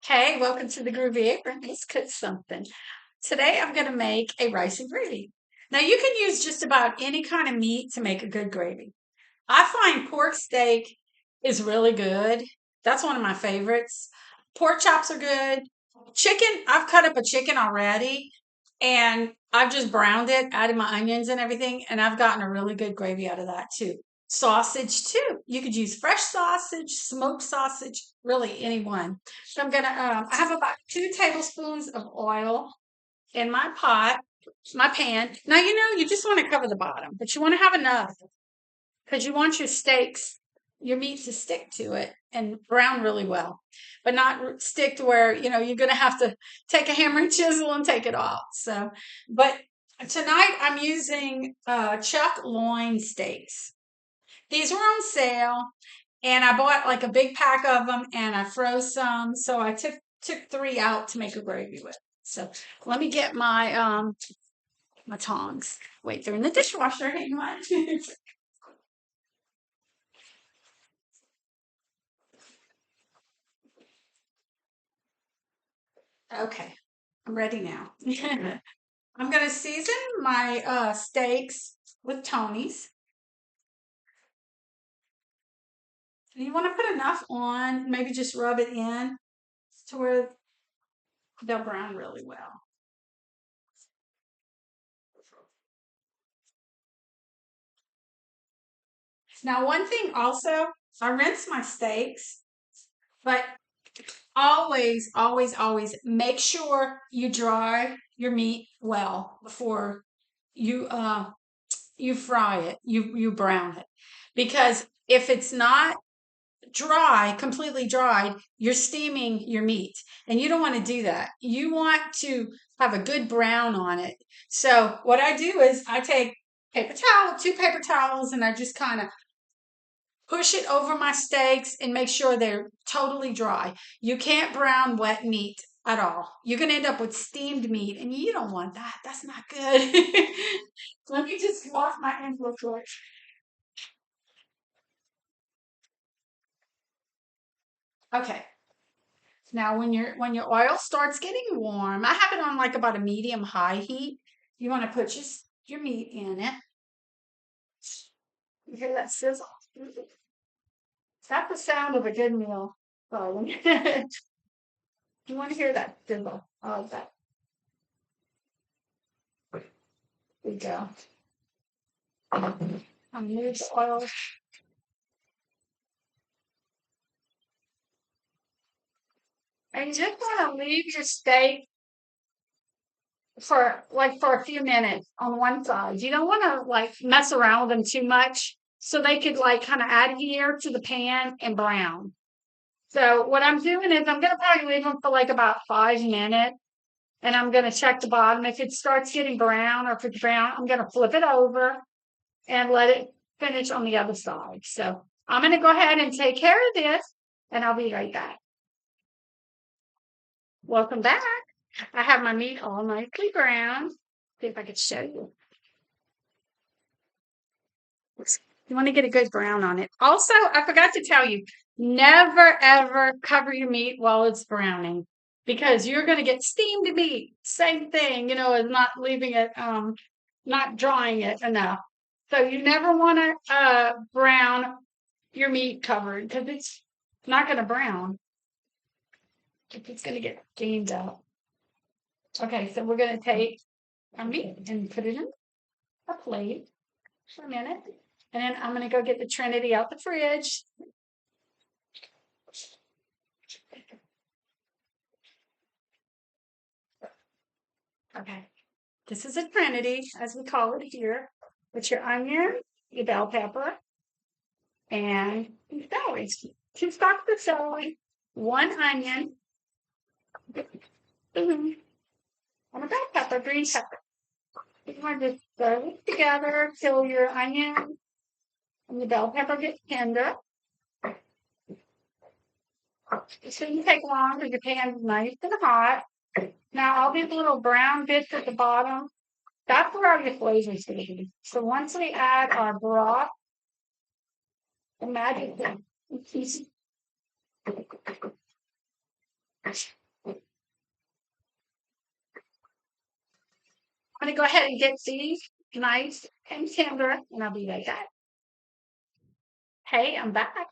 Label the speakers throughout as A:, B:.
A: Hey, welcome to the Groovy Apron. Let's cook something. Today I'm going to make a rice and gravy. Now you can use just about any kind of meat to make a good gravy. I find pork steak is really good. That's one of my favorites. Pork chops are good. Chicken, I've cut up a chicken already and I've just browned it, added my onions and everything, and I've gotten a really good gravy out of that too. Sausage too. You could use fresh sausage, smoked sausage, really any one. So I have about 2 tablespoons of oil in my pot, my pan. Now, you just want to cover the bottom, but you want to have enough because you want your meat to stick to it and brown really well, but not stick to where, you're going to have to take a hammer and chisel and take it off. So, but tonight I'm using chuck loin steaks. These were on sale and I bought like a big pack of them and I froze some. So I took 3 out to make a gravy with. So let me get my tongs. Wait, they're in the dishwasher. Hang on. Okay, I'm ready now. I'm gonna season my steaks with Tony's. And you want to put enough on, maybe just rub it in to where they'll brown really well. Now, one thing also, I rinse my steaks, but always, always, always make sure you dry your meat well before you fry it, you brown it. Because if it's not dry, completely dried, you're steaming your meat. And you don't want to do that. You want to have a good brown on it. So what I do is I take 2 paper towels, and I just kind of push it over my steaks and make sure they're totally dry. You can't brown wet meat at all. You're going to end up with steamed meat, and you don't want that. That's not good. Let me just wash my hands real quick. Okay. Now, when your oil starts getting warm, I have it on like about a medium high heat. You want to put your meat in it. You hear that sizzle? That's the sound of a good meal. Oh, you want to hear that sizzle? Oh, that. There we go. I'm move the oil. And you just want to leave your steak for a few minutes on one side. You don't want to like mess around with them too much so they could like kind of adhere to the pan and brown. So what I'm doing is I'm gonna probably leave them for like about 5 minutes, and I'm gonna check the bottom. If it starts getting brown or if it's brown, I'm gonna flip it over and let it finish on the other side. So I'm gonna go ahead and take care of this, and I'll be right back. Welcome back. I have my meat all nicely browned. See if I could show you. You want to get a good brown on it. Also, I forgot to tell you, never ever cover your meat while it's browning because you're going to get steamed meat. Same thing, as not leaving it, not drying it enough. So you never want to brown your meat covered because it's not going to brown. It's going to get steamed out. Okay, so we're going to take our meat and put it in a plate for a minute. And then I'm going to go get the Trinity out the fridge. Okay. This is a Trinity, as we call it here. With your onion, your bell pepper, and your celery. 2 stalks of celery, 1 onion, and a bell pepper, green pepper. You want to just stir it together till your onion and the bell pepper get tender. It shouldn't take long because your pan is nice and hot. Now, all these little brown bits at the bottom, that's where all your flavors going to be. So once we add our broth, the magic thing. going to go ahead and get these nice and tender, and I'll be right back. Hey, I'm back.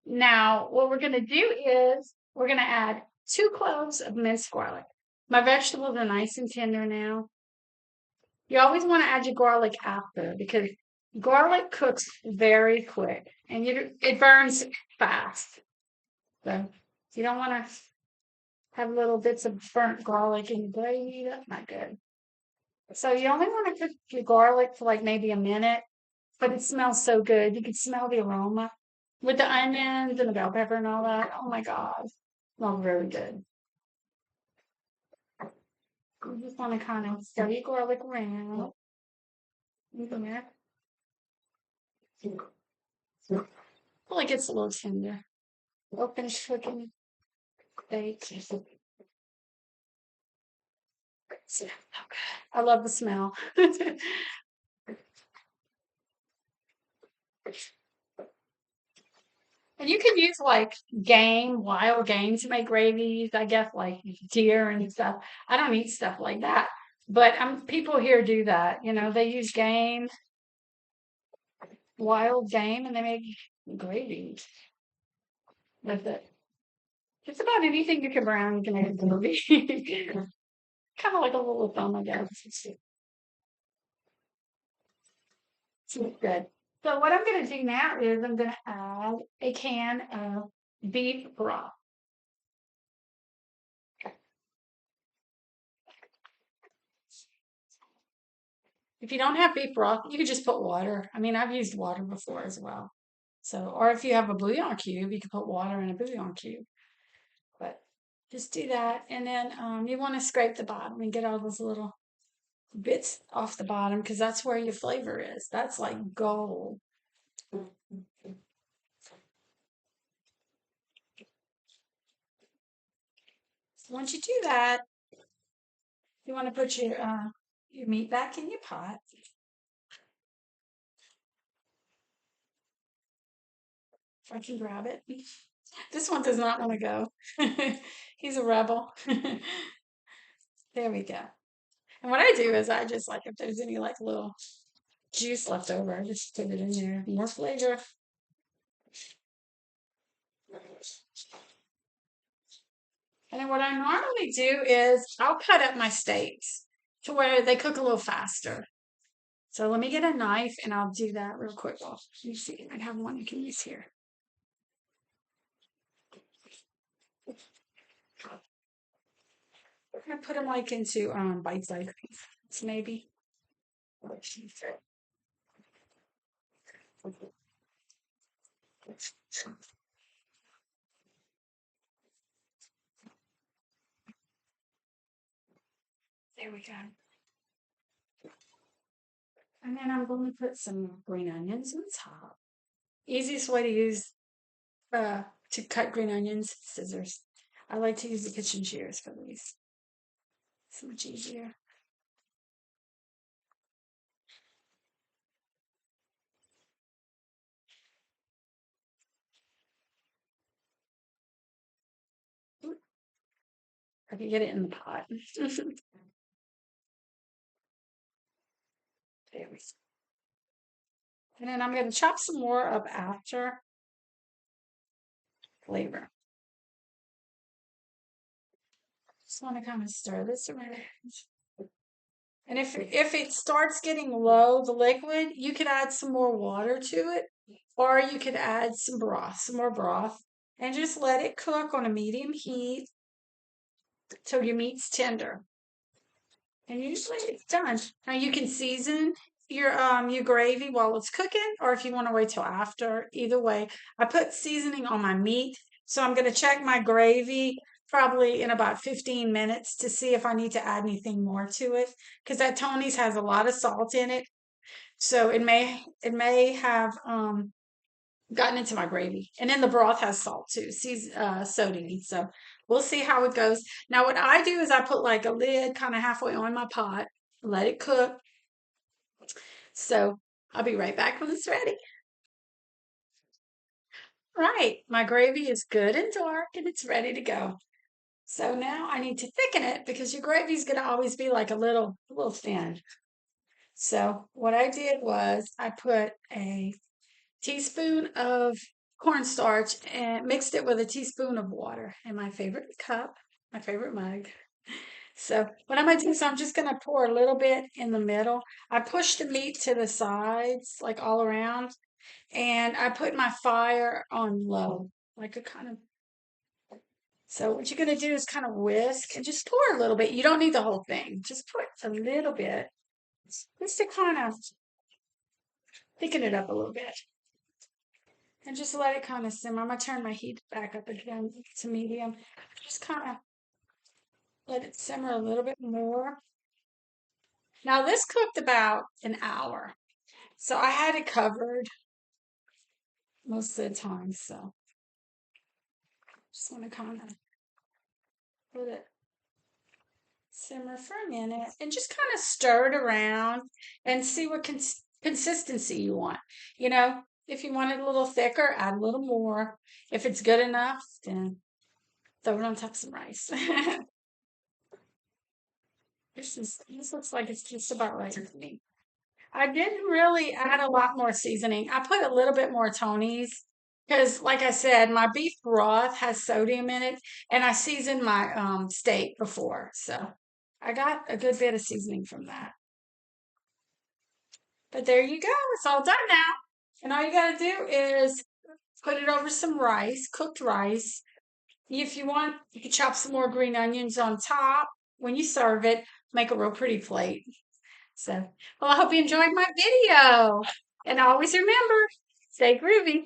A: Now, what we're going to do is we're going to add 2 cloves of minced garlic. My vegetables are nice and tender now. You always want to add your garlic after because garlic cooks very quick and it burns fast. So you don't want to have little bits of burnt garlic in your gravy. That's not good. So you only want to cook your garlic for like maybe a minute, but it smells so good. You can smell the aroma with the onions and the bell pepper and all that. Oh my God. Smells really good. You just want to kind of stir your garlic around. Yeah. Well, it gets a little tender. We'll finish cooking steak. I love the smell. And you can use like wild game to make gravies. I guess like deer and stuff. I don't eat stuff like that, but people here do that. They use wild game, and they make gravies with it. Just about anything you can brown, you can make a gravy. Kind of like a little thumb, I guess. It's good. So what I'm going to do now is I'm going to add a can of beef broth. If you don't have beef broth, you can just put water. I mean, I've used water before as well. So, or if you have a bouillon cube, you can put water in a bouillon cube. But just do that, and then you want to scrape the bottom and get all those little bits off the bottom because that's where your flavor is. That's like gold. So once you do that, you want to put your meat back in your pot. If I can grab it. This one does not want to go. He's a rebel. There we go. And what I do is I just like if there's any like little juice left over, I just put it in there. More flavor. And then what I normally do is I'll cut up my steaks to where they cook a little faster. So let me get a knife and I'll do that real quick. Let me see. I have one I can use here. I'm gonna put them like into bite-sized pieces, maybe. There we go. And then I'm going to put some green onions on top. Easiest way to use to cut green onions, scissors. I like to use the kitchen shears for these. It's much easier. I can get it in the pot. There we go. And then I'm going to chop some more up after flavor. Just want to kind of stir this around. And if it starts getting low, the liquid, you could add some more water to it, or you could add some more broth, and just let it cook on a medium heat till your meat's tender. And usually it's done. Now you can season your gravy while it's cooking, or if you want to wait till after. Either way, I put seasoning on my meat, so I'm going to check my gravy probably in about 15 minutes to see if I need to add anything more to it because that Tony's has a lot of salt in it, so it may have gotten into my gravy. And then the broth has salt too, sodium. So we'll see how it goes. Now, what I do is I put like a lid kind of halfway on my pot, let it cook. So I'll be right back when it's ready. Right, my gravy is good and dark and it's ready to go. So now I need to thicken it because your gravy is going to always be like a little thin. So what I did was I put a teaspoon of cornstarch and mixed it with a teaspoon of water in my favorite cup, my favorite mug. So what I'm gonna do is I'm just gonna pour a little bit in the middle. I push the meat to the sides, like all around, and I put my fire on low, like a kind of. So what you're gonna do is kind of whisk and just pour a little bit. You don't need the whole thing. Just put a little bit, just to kind of thicken it up a little bit. And just let it kind of simmer. I'm gonna turn my heat back up again to medium. Just kind of let it simmer a little bit more. Now this cooked about an hour. So I had it covered most of the time. So just want to kind of let it simmer for a minute and just kind of stir it around and see what consistency you want. You know, if you want it a little thicker, add a little more. If it's good enough, then throw it on top of some rice. This looks like it's just about right for me. I didn't really add a lot more seasoning. I put a little bit more Tony's because, like I said, my beef broth has sodium in it, and I seasoned my steak before, so I got a good bit of seasoning from that. But there you go. It's all done now. And all you got to do is put it over some rice, cooked rice. If you want, you can chop some more green onions on top when you serve it. Make a real pretty plate. So, well, I hope you enjoyed my video. And always remember, stay groovy.